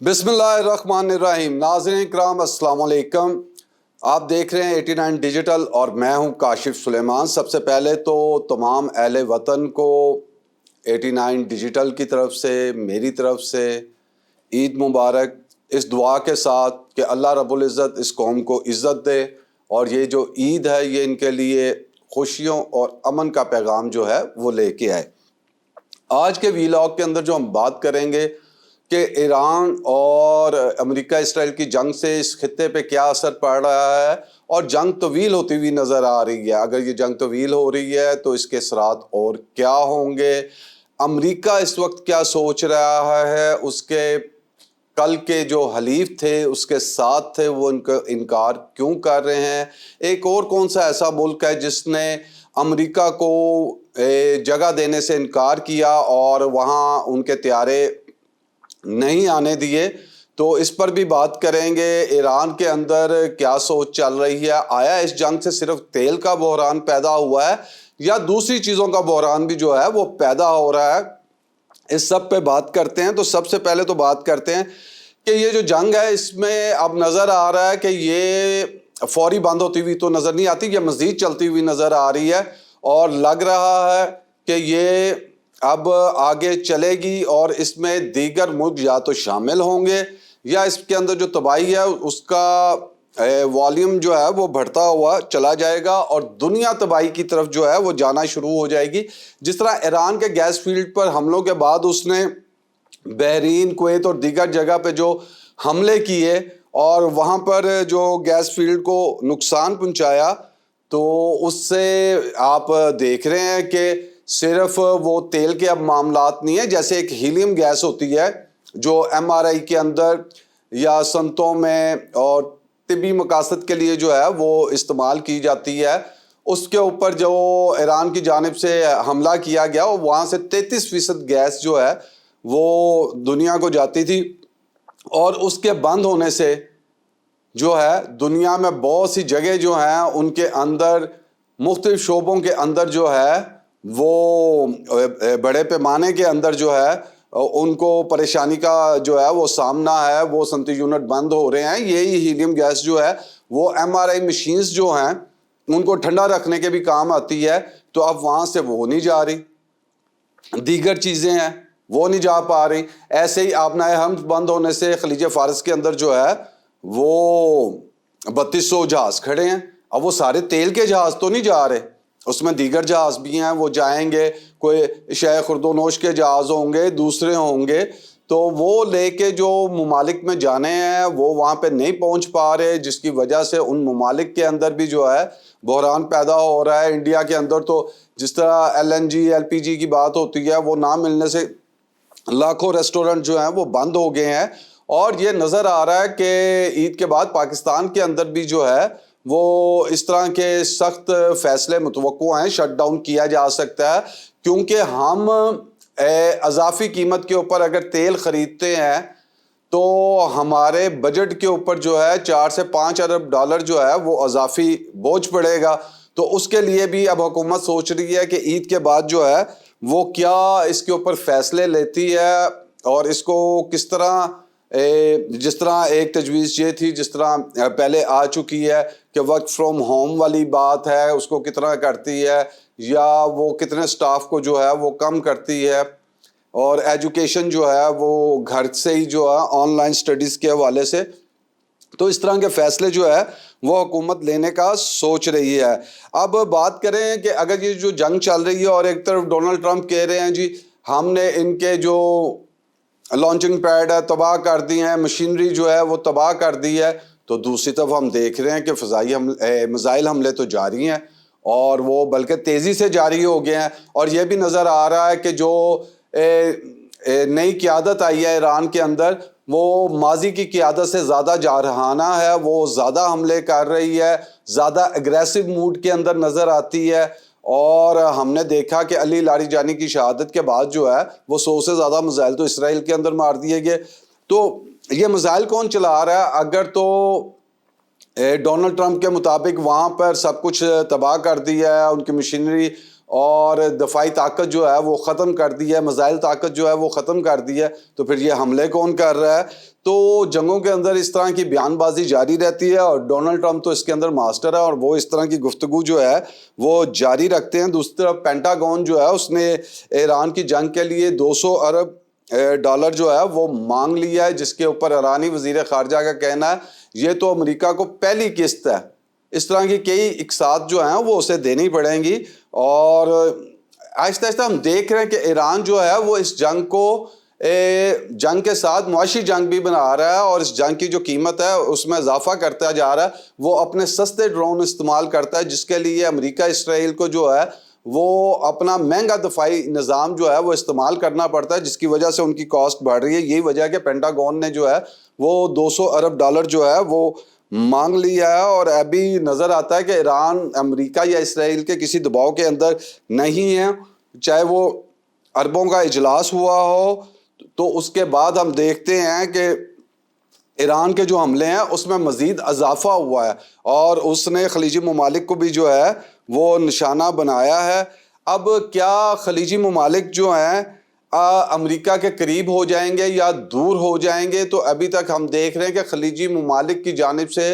بسم اللہ الرحمن الرحیم۔ ناظرین کرام السلام علیکم، آپ دیکھ رہے ہیں 89 ڈیجیٹل اور میں ہوں کاشف سلیمان۔ سب سے پہلے تو تمام اہل وطن کو 89 ڈیجیٹل کی طرف سے، میری طرف سے عید مبارک، اس دعا کے ساتھ کہ اللہ رب العزت اس قوم کو عزت دے اور یہ جو عید ہے یہ ان کے لیے خوشیوں اور امن کا پیغام جو ہے وہ لے کے آئے۔ آج کے ویلاگ کے اندر جو ہم بات کریں گے کہ ایران اور امریکہ اسرائیل کی جنگ سے اس خطے پہ کیا اثر پڑ رہا ہے، اور جنگ طویل ہوتی ہوئی نظر آ رہی ہے۔ اگر یہ جنگ طویل ہو رہی ہے تو اس کے اثرات اور کیا ہوں گے، امریکہ اس وقت کیا سوچ رہا ہے، اس کے کل کے جو حلیف تھے اس کے ساتھ تھے وہ ان کا انکار کیوں کر رہے ہیں، ایک اور کون سا ایسا ملک ہے جس نے امریکہ کو جگہ دینے سے انکار کیا اور وہاں ان کے طیارے نہیں آنے دیے، تو اس پر بھی بات کریں گے۔ ایران کے اندر کیا سوچ چل رہی ہے، آیا اس جنگ سے صرف تیل کا بحران پیدا ہوا ہے یا دوسری چیزوں کا بحران بھی جو ہے وہ پیدا ہو رہا ہے، اس سب پہ بات کرتے ہیں۔ تو سب سے پہلے تو بات کرتے ہیں کہ یہ جو جنگ ہے اس میں اب نظر آ رہا ہے کہ یہ فوری بند ہوتی ہوئی تو نظر نہیں آتی، یہ مزید چلتی ہوئی نظر آ رہی ہے اور لگ رہا ہے کہ یہ اب آگے چلے گی اور اس میں دیگر ملک یا تو شامل ہوں گے یا اس کے اندر جو تباہی ہے اس کا والیوم جو ہے وہ بڑھتا ہوا چلا جائے گا اور دنیا تباہی کی طرف جو ہے وہ جانا شروع ہو جائے گی۔ جس طرح ایران کے گیس فیلڈ پر حملوں کے بعد اس نے بحرین، کویت اور دیگر جگہ پہ جو حملے کیے اور وہاں پر جو گیس فیلڈ کو نقصان پہنچایا، تو اس سے آپ دیکھ رہے ہیں کہ صرف وہ تیل کے اب معاملات نہیں ہیں، جیسے ایک ہیلیم گیس ہوتی ہے جو ایم آر آئی کے اندر یا صنعتوں میں اور طبی مقاصد کے لیے جو ہے وہ استعمال کی جاتی ہے، اس کے اوپر جو ایران کی جانب سے حملہ کیا گیا وہاں سے 33% گیس جو ہے وہ دنیا کو جاتی تھی، اور اس کے بند ہونے سے جو ہے دنیا میں بہت سی جگہ جو ہیں ان کے اندر مختلف شعبوں کے اندر جو ہے وہ بڑے پیمانے کے اندر جو ہے ان کو پریشانی کا جو ہے وہ سامنا ہے، وہ صنعتی یونٹ بند ہو رہے ہیں۔ یہی ہیلیم گیس جو ہے وہ ایم آر آئی مشینز جو ہیں ان کو ٹھنڈا رکھنے کے بھی کام آتی ہے، تو اب وہاں سے وہ نہیں جا رہی، دیگر چیزیں ہیں وہ نہیں جا پا رہی۔ ایسے ہی آبنائے حمد بند ہونے سے خلیج فارس کے اندر جو ہے وہ 3200 جہاز کھڑے ہیں۔ اب وہ سارے تیل کے جہاز تو نہیں جا رہے، اس میں دیگر جہاز بھی ہیں، وہ جائیں گے، کوئی شے خردونوش کے جہاز ہوں گے، دوسرے ہوں گے، تو وہ لے کے جو ممالک میں جانے ہیں وہ وہاں پہ نہیں پہنچ پا رہے، جس کی وجہ سے ان ممالک کے اندر بھی جو ہے بحران پیدا ہو رہا ہے۔ انڈیا کے اندر تو جس طرح L N G, L P G کی بات ہوتی ہے، وہ نہ ملنے سے لاکھوں ریسٹورنٹ جو ہیں وہ بند ہو گئے ہیں، اور یہ نظر آ رہا ہے کہ عید کے بعد پاکستان کے اندر بھی جو ہے وہ اس طرح کے سخت فیصلے متوقع ہیں، شٹ ڈاؤن کیا جا سکتا ہے، کیونکہ ہم اضافی قیمت کے اوپر اگر تیل خریدتے ہیں تو ہمارے بجٹ کے اوپر جو ہے 4 سے 5 ارب ڈالر جو ہے وہ اضافی بوجھ پڑے گا۔ تو اس کے لیے بھی اب حکومت سوچ رہی ہے کہ عید کے بعد جو ہے وہ کیا اس کے اوپر فیصلے لیتی ہے اور اس کو کس طرح، جس طرح ایک تجویز یہ تھی جس طرح پہلے آ چکی ہے کہ ورک فرام ہوم والی بات ہے، اس کو کتنا کرتی ہے یا وہ کتنے سٹاف کو جو ہے وہ کم کرتی ہے، اور ایجوکیشن جو ہے وہ گھر سے ہی جو ہے آن لائن سٹڈیز کے حوالے سے، تو اس طرح کے فیصلے جو ہے وہ حکومت لینے کا سوچ رہی ہے۔ اب بات کریں کہ اگر یہ جو جنگ چل رہی ہے اور ایک طرف ڈونلڈ ٹرمپ کہہ رہے ہیں جی ہم نے ان کے جو لانچنگ پیڈ ہے تباہ کر دی ہیں، مشینری جو ہے وہ تباہ کر دی ہے، تو دوسری طرف ہم دیکھ رہے ہیں کہ فضائی میزائل حملے تو جاری ہیں اور وہ بلکہ تیزی سے جاری ہو گئے ہیں، اور یہ بھی نظر آ رہا ہے کہ جو نئی قیادت آئی ہے ایران کے اندر وہ ماضی کی قیادت سے زیادہ جارحانہ ہے، وہ زیادہ حملے کر رہی ہے، زیادہ اگریسو موڈ کے اندر نظر آتی ہے، اور ہم نے دیکھا کہ علی لاری جانی کی شہادت کے بعد جو ہے وہ 100 سے زیادہ میزائل تو اسرائیل کے اندر مار دیے گئے۔ تو یہ میزائل کون چلا رہا ہے؟ اگر تو ڈونلڈ ٹرمپ کے مطابق وہاں پر سب کچھ تباہ کر دیا ہے، ان کی مشینری اور دفاعی طاقت جو ہے وہ ختم کر دی ہے، میزائل طاقت جو ہے وہ ختم کر دی ہے، تو پھر یہ حملے کون کر رہا ہے؟ تو جنگوں کے اندر اس طرح کی بیان بازی جاری رہتی ہے اور ڈونلڈ ٹرمپ تو اس کے اندر ماسٹر ہے اور وہ اس طرح کی گفتگو جو ہے وہ جاری رکھتے ہیں. دوسری طرف پینٹاگون جو ہے اس نے ایران کی جنگ کے لیے $200 ارب جو ہے وہ مانگ لیا ہے, جس کے اوپر ایرانی وزیر خارجہ کا کہنا ہے یہ تو امریکہ کو پہلی قسط ہے. اس طرح کی کئی اقساط جو ہیں وہ اسے دینی پڑیں گی. اور آہستہ آہستہ ہم دیکھ رہے ہیں کہ ایران جو ہے وہ اس جنگ کو جنگ کے ساتھ معاشی جنگ بھی بنا رہا ہے اور اس جنگ کی جو قیمت ہے اس میں اضافہ کرتا جا رہا ہے. وہ اپنے سستے ڈرون استعمال کرتا ہے جس کے لیے امریکہ اسرائیل کو جو ہے وہ اپنا مہنگا دفاعی نظام جو ہے وہ استعمال کرنا پڑتا ہے, جس کی وجہ سے ان کی کاسٹ بڑھ رہی ہے. یہی وجہ ہے کہ پینٹاگون نے جو ہے وہ $200 ارب جو ہے وہ مانگ لیا ہے. اور ابھی نظر آتا ہے کہ ایران امریکہ یا اسرائیل کے کسی دباؤ کے اندر نہیں ہے, چاہے وہ عربوں کا اجلاس ہوا ہو تو اس کے بعد ہم دیکھتے ہیں کہ ایران کے جو حملے ہیں اس میں مزید اضافہ ہوا ہے اور اس نے خلیجی ممالک کو بھی جو ہے وہ نشانہ بنایا ہے. اب کیا خلیجی ممالک جو ہیں امریکہ کے قریب ہو جائیں گے یا دور ہو جائیں گے؟ تو ابھی تک ہم دیکھ رہے ہیں کہ خلیجی ممالک کی جانب سے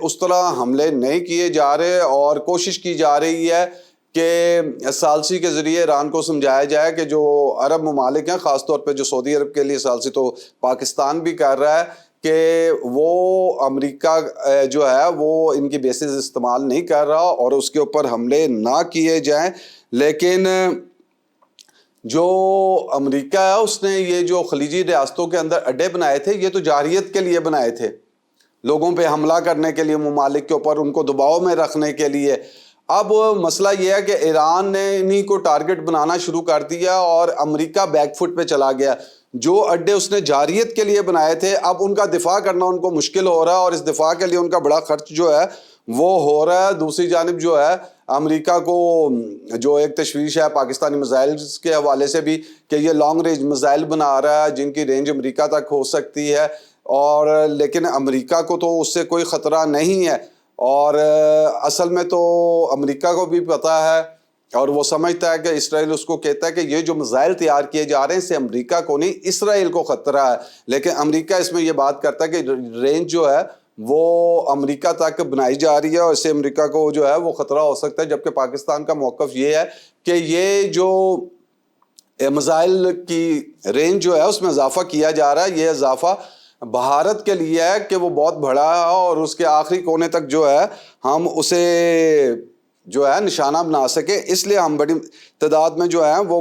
اس طرح حملے نہیں کیے جا رہے اور کوشش کی جا رہی ہے کہ ثالثی کے ذریعے ایران کو سمجھایا جائے کہ جو عرب ممالک ہیں, خاص طور پہ جو سعودی عرب کے لیے ثالثی تو پاکستان بھی کر رہا ہے, کہ وہ امریکہ جو ہے وہ ان کی بیسز استعمال نہیں کر رہا اور اس کے اوپر حملے نہ کیے جائیں. لیکن جو امریکہ ہے اس نے یہ جو خلیجی ریاستوں کے اندر اڈے بنائے تھے یہ تو جارحیت کے لیے بنائے تھے, لوگوں پہ حملہ کرنے کے لیے, ممالک کے اوپر ان کو دباؤ میں رکھنے کے لیے. اب مسئلہ یہ ہے کہ ایران نے انہی کو ٹارگٹ بنانا شروع کر دیا اور امریکہ بیک فٹ پہ چلا گیا. جو اڈے اس نے جارحیت کے لیے بنائے تھے اب ان کا دفاع کرنا ان کو مشکل ہو رہا ہے اور اس دفاع کے لیے ان کا بڑا خرچ جو ہے وہ ہو رہا ہے. دوسری جانب جو ہے امریکہ کو جو ایک تشویش ہے پاکستانی میزائل کے حوالے سے بھی کہ یہ لانگ رینج میزائل بنا رہا ہے جن کی رینج امریکہ تک ہو سکتی ہے, اور لیکن امریکہ کو تو اس سے کوئی خطرہ نہیں ہے. اور اصل میں تو امریکہ کو بھی پتہ ہے اور وہ سمجھتا ہے کہ اسرائیل اس کو کہتا ہے کہ یہ جو میزائل تیار کیے جا رہے ہیں اس سے امریکہ کو نہیں اسرائیل کو خطرہ ہے. لیکن امریکہ اس میں یہ بات کرتا ہے کہ رینج جو ہے وہ امریکہ تک بنائی جا رہی ہے اور اس سے امریکہ کو جو ہے وہ خطرہ ہو سکتا ہے, جبکہ پاکستان کا موقف یہ ہے کہ یہ جو میزائل کی رینج جو ہے اس میں اضافہ کیا جا رہا ہے, یہ اضافہ بھارت کے لیے ہے کہ وہ بہت بڑا ہے اور اس کے آخری کونے تک جو ہے ہم اسے جو ہے نشانہ بنا سکے. اس لیے ہم بڑی تعداد میں جو ہے وہ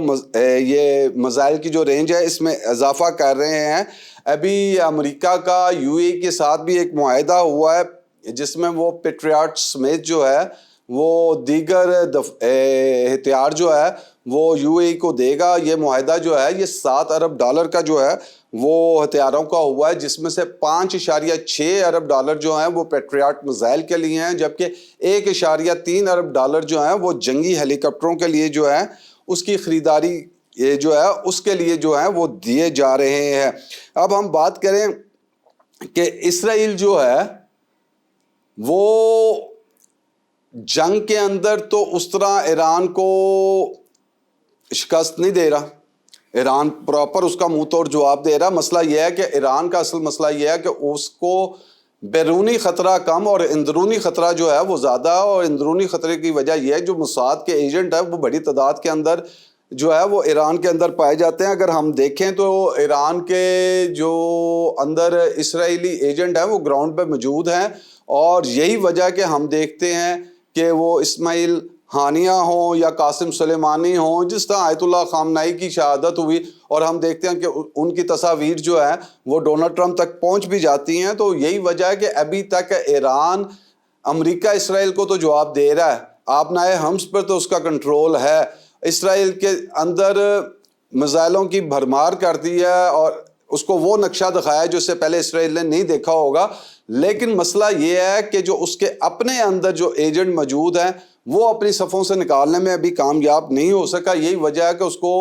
یہ میزائل کی جو رینج ہے اس میں اضافہ کر رہے ہیں. ابھی امریکہ کا یو اے کے ساتھ بھی ایک معاہدہ ہوا ہے جس میں وہ پیٹریاٹ سمیت جو ہے وہ دیگر ہتھیار جو ہے وہ یو اے کو دے گا. یہ معاہدہ جو ہے یہ $7 ارب کا جو ہے وہ ہتھیاروں کا ہوا ہے, جس میں سے $5.6 ارب جو ہیں وہ پیٹریاٹ میزائل کے لیے ہیں, جبکہ $1.3 ارب جو ہیں وہ جنگی ہیلی کاپٹروں کے لیے جو ہے اس کی خریداری یہ جو ہے اس کے لیے جو ہے وہ دیے جا رہے ہیں. اب ہم بات کریں کہ اسرائیل جو ہے وہ جنگ کے اندر تو اس طرح ایران کو شکست نہیں دے رہا, ایران پراپر اس کا منہ توڑ جواب دے رہا. مسئلہ یہ ہے کہ ایران کا اصل مسئلہ یہ ہے کہ اس کو بیرونی خطرہ کم اور اندرونی خطرہ جو ہے وہ زیادہ ہے, اور اندرونی خطرے کی وجہ یہ ہے جو موساد کے ایجنٹ ہیں وہ بڑی تعداد کے اندر جو ہے وہ ایران کے اندر پائے جاتے ہیں. اگر ہم دیکھیں تو ایران کے جو اندر اسرائیلی ایجنٹ ہیں وہ گراؤنڈ پہ موجود ہیں, اور یہی وجہ کہ ہم دیکھتے ہیں کہ وہ اسماعیل ہانیہ ہوں یا قاسم سلیمانی ہوں, جس طرح آیت اللہ خامنائی کی شہادت ہوئی اور ہم دیکھتے ہیں کہ ان کی تصاویر جو ہے وہ ڈونلڈ ٹرمپ تک پہنچ بھی جاتی ہیں. تو یہی وجہ ہے کہ ابھی تک ایران امریکہ اسرائیل کو تو جواب دے رہا ہے, آپ نہ ہمس پر تو اس کا کنٹرول ہے. اسرائیل کے اندر میزائلوں کی بھرمار کر دی ہے اور اس کو وہ نقشہ دکھایا جو اس سے پہلے اسرائیل نے نہیں دیکھا ہوگا. لیکن مسئلہ یہ ہے کہ جو اس کے اپنے اندر جو ایجنٹ موجود ہیں وہ اپنی صفوں سے نکالنے میں ابھی کامیاب نہیں ہو سکا. یہی وجہ ہے کہ اس کو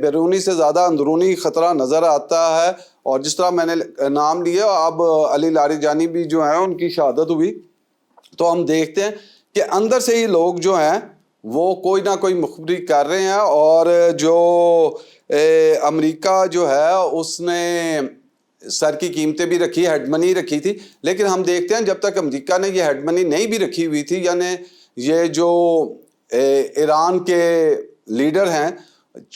بیرونی سے زیادہ اندرونی خطرہ نظر آتا ہے. اور جس طرح میں نے نام لیا اب علی لاریجانی بھی جو ہیں ان کی شہادت ہوئی, تو ہم دیکھتے ہیں کہ اندر سے ہی لوگ جو ہیں وہ کوئی نہ کوئی مخبری کر رہے ہیں. اور جو امریکہ جو ہے اس نے سر کی قیمتیں بھی رکھی، ہیڈ منی رکھی تھی، لیکن ہم دیکھتے ہیں جب تک امریکہ نے یہ ہیڈ منی نہیں بھی رکھی ہوئی تھی، یعنی یہ جو ایران کے لیڈر ہیں،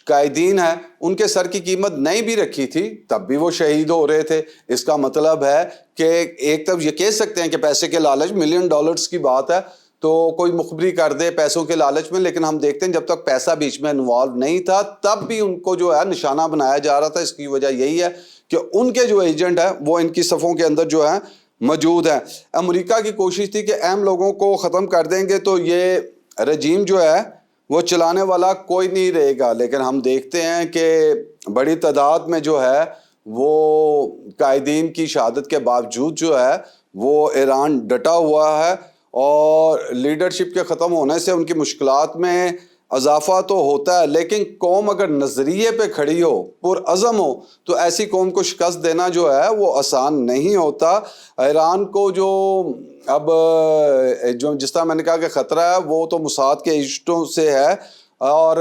قائدین ہیں، ان کے سر کی قیمت نہیں بھی رکھی تھی، تب بھی وہ شہید ہو رہے تھے۔ اس کا مطلب ہے کہ ایک طرف یہ کہہ سکتے ہیں کہ پیسے کے لالچ، $1 ملین کی بات ہے تو کوئی مخبری کر دے پیسوں کے لالچ میں، لیکن ہم دیکھتے ہیں جب تک پیسہ بیچ میں انوالو نہیں تھا تب بھی ان کو جو ہے نشانہ بنایا جا رہا تھا۔ اس کی وجہ یہی ہے کہ ان کے جو ایجنٹ ہیں وہ ان کی صفوں کے اندر جو ہے موجود ہیں۔ امریکہ کی کوشش تھی کہ اہم لوگوں کو ختم کر دیں گے تو یہ رجیم جو ہے وہ چلانے والا کوئی نہیں رہے گا، لیکن ہم دیکھتے ہیں کہ بڑی تعداد میں جو ہے وہ قائدین کی شہادت کے باوجود جو ہے وہ ایران ڈٹا ہوا ہے، اور لیڈرشپ کے ختم ہونے سے ان کی مشکلات میں اضافہ تو ہوتا ہے، لیکن قوم اگر نظریے پہ کھڑی ہو، پرعزم ہو، تو ایسی قوم کو شکست دینا جو ہے وہ آسان نہیں ہوتا۔ ایران کو جو اب جس طرح میں نے کہا کہ خطرہ ہے وہ تو موساد کے ایجنٹوں سے ہے، اور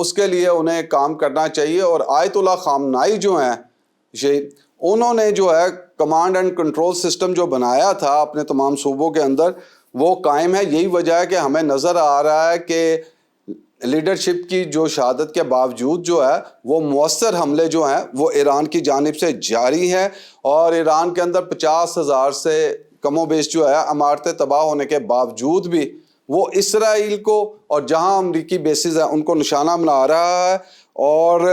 اس کے لیے انہیں کام کرنا چاہیے۔ اور آیت اللہ خامنائی جو ہیں انہوں نے جو ہے کمانڈ اینڈ کنٹرول سسٹم جو بنایا تھا اپنے تمام صوبوں کے اندر وہ قائم ہے۔ یہی وجہ ہے کہ ہمیں نظر آ رہا ہے کہ لیڈرشپ کی جو شہادت کے باوجود جو ہے وہ مؤثر حملے جو ہیں وہ ایران کی جانب سے جاری ہیں، اور ایران کے اندر 50,000 سے کم و بیش جو ہے عمارتیں تباہ ہونے کے باوجود بھی وہ اسرائیل کو اور جہاں امریکی بیسز ہیں ان کو نشانہ بنا رہا ہے، اور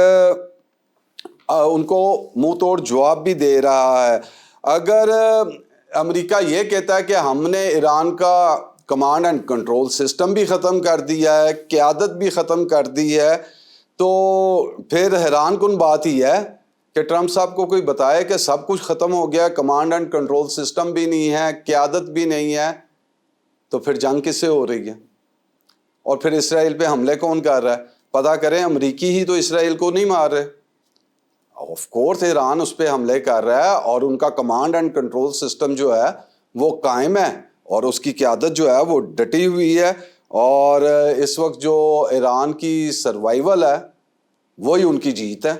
ان کو منہ توڑ جواب بھی دے رہا ہے۔ اگر امریکہ یہ کہتا ہے کہ ہم نے ایران کا کمانڈ اینڈ کنٹرول سسٹم بھی ختم کر دیا ہے، قیادت بھی ختم کر دی ہے، تو پھر حیران کن بات ہی ہے کہ ٹرمپ صاحب کو کوئی بتائے کہ سب کچھ ختم ہو گیا، کمانڈ اینڈ کنٹرول سسٹم بھی نہیں ہے، قیادت بھی نہیں ہے، تو پھر جنگ کس سے ہو رہی ہے؟ اور پھر اسرائیل پہ حملے کون کر رہا ہے؟ پتہ کریں، امریکی ہی تو اسرائیل کو نہیں مار رہے، آف کورس ایران اس پہ حملے کر رہا ہے، اور ان کا کمانڈ اینڈ کنٹرول سسٹم جو ہے وہ قائم ہے، اور اس کی قیادت جو ہے وہ ڈٹی ہوئی ہے، اور اس وقت جو ایران کی سروائیول ہے وہی ان کی جیت ہے۔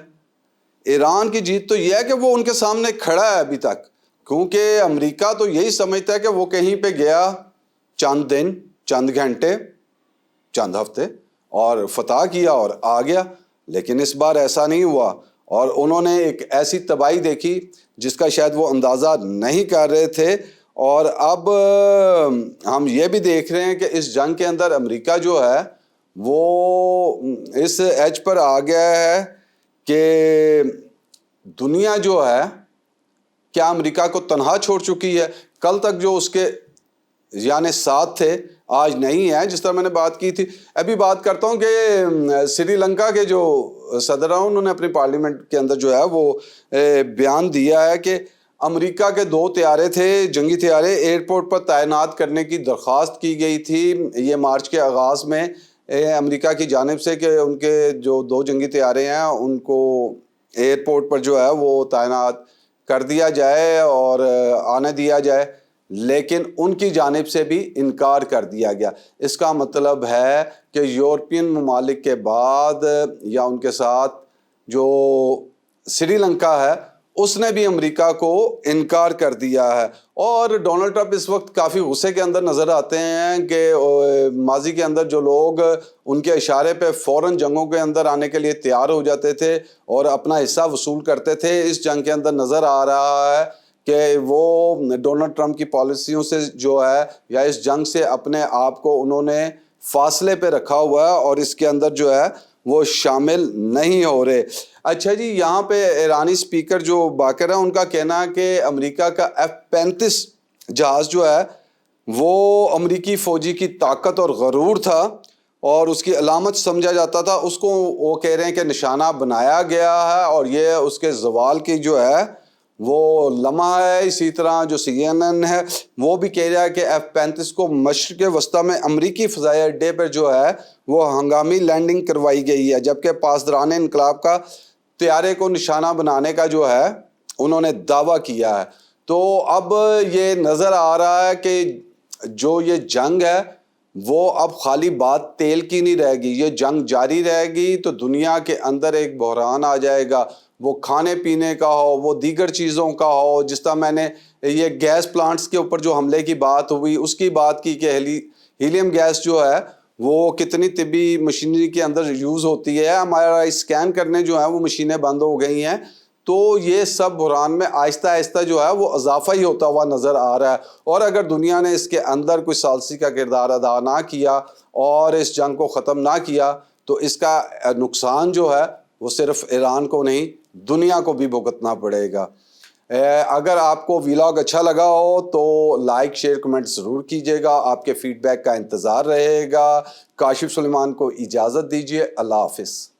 ایران کی جیت تو یہ ہے کہ وہ ان کے سامنے کھڑا ہے ابھی تک، کیونکہ امریکہ تو یہی سمجھتا ہے کہ وہ کہیں پہ گیا چند دن، چند گھنٹے، چند ہفتے اور فتح کیا اور آ گیا، لیکن اس بار ایسا نہیں ہوا، اور انہوں نے ایک ایسی تباہی دیکھی جس کا شاید وہ اندازہ نہیں کر رہے تھے۔ اور اب ہم یہ بھی دیکھ رہے ہیں کہ اس جنگ کے اندر امریکہ جو ہے وہ اس ایج پر آ گیا ہے کہ دنیا جو ہے کیا امریکہ کو تنہا چھوڑ چکی ہے؟ کل تک جو اس کے یعنی ساتھ تھے آج نہیں ہے، جس طرح میں نے بات کی تھی۔ ابھی بات کرتا ہوں کہ سری لنکا کے جو صدر ہیں انہوں نے اپنی پارلیمنٹ کے اندر جو ہے وہ بیان دیا ہے کہ امریکہ کے 2 طیارے تھے، جنگی طیارے، ایئرپورٹ پر تعینات کرنے کی درخواست کی گئی تھی یہ مارچ کے آغاز میں امریکہ کی جانب سے کہ ان کے جو 2 جنگی طیارے ہیں ان کو ایئرپورٹ پر جو ہے وہ تعینات کر دیا جائے اور آنے دیا جائے، لیکن ان کی جانب سے بھی انکار کر دیا گیا۔ اس کا مطلب ہے کہ یورپین ممالک کے بعد یا ان کے ساتھ جو سری لنکا ہے اس نے بھی امریکہ کو انکار کر دیا ہے، اور ڈونلڈ ٹرمپ اس وقت کافی غصے کے اندر نظر آتے ہیں کہ ماضی کے اندر جو لوگ ان کے اشارے پہ فوراً جنگوں کے اندر آنے کے لیے تیار ہو جاتے تھے اور اپنا حصہ وصول کرتے تھے، اس جنگ کے اندر نظر آ رہا ہے کہ وہ ڈونلڈ ٹرمپ کی پالیسیوں سے جو ہے یا اس جنگ سے اپنے آپ کو انہوں نے فاصلے پہ رکھا ہوا ہے اور اس کے اندر جو ہے وہ شامل نہیں ہو رہے۔ اچھا جی، یہاں پہ ایرانی سپیکر جو باقر ہیں ان کا کہنا ہے کہ امریکہ کا F-35 جہاز جو ہے وہ امریکی فوجی کی طاقت اور غرور تھا اور اس کی علامت سمجھا جاتا تھا، اس کو وہ کہہ رہے ہیں کہ نشانہ بنایا گیا ہے اور یہ اس کے زوال کی جو ہے وہ لمحہ ہے۔ اسی طرح جو CNN ہے وہ بھی کہہ رہا ہے کہ F-35 کو مشرق وسطی میں امریکی فضائی اڈے پر جو ہے وہ ہنگامی لینڈنگ کروائی گئی ہے، جبکہ پاسداران انقلاب کا طیارے کو نشانہ بنانے کا جو ہے انہوں نے دعویٰ کیا ہے۔ تو اب یہ نظر آ رہا ہے کہ جو یہ جنگ ہے وہ اب خالی بات تیل کی نہیں رہے گی، یہ جنگ جاری رہے گی تو دنیا کے اندر ایک بحران آ جائے گا، وہ کھانے پینے کا ہو، وہ دیگر چیزوں کا ہو. جس طرح میں نے یہ گیس پلانٹس کے اوپر جو حملے کی بات ہوئی اس کی بات کی کہ ہیلیم گیس جو ہے وہ کتنی طبی مشینری کے اندر یوز ہوتی ہے. ہمارا اسکین کرنے جو ہیں وہ مشینیں بند ہو گئی ہیں. تو یہ سب بحران میں آہستہ آہستہ جو ہے وہ اضافہ ہی ہوتا ہوا نظر آ رہا ہے. اور اگر دنیا نے اس کے اندر کوئی ثالثی کا کردار ادا نہ کیا اور اس جنگ کو ختم نہ کیا تو اس کا نقصان جو ہے وہ صرف ایران کو نہیں دنیا کو بھی بھگتنا پڑے گا. اگر آپ کو ویلاگ اچھا لگا ہو تو لائک شیئر کمنٹ ضرور کیجیے گا. آپ کے فیڈ بیک کا انتظار رہے گا. کاشف سلیمان کو اجازت دیجیے. اللہ حافظ.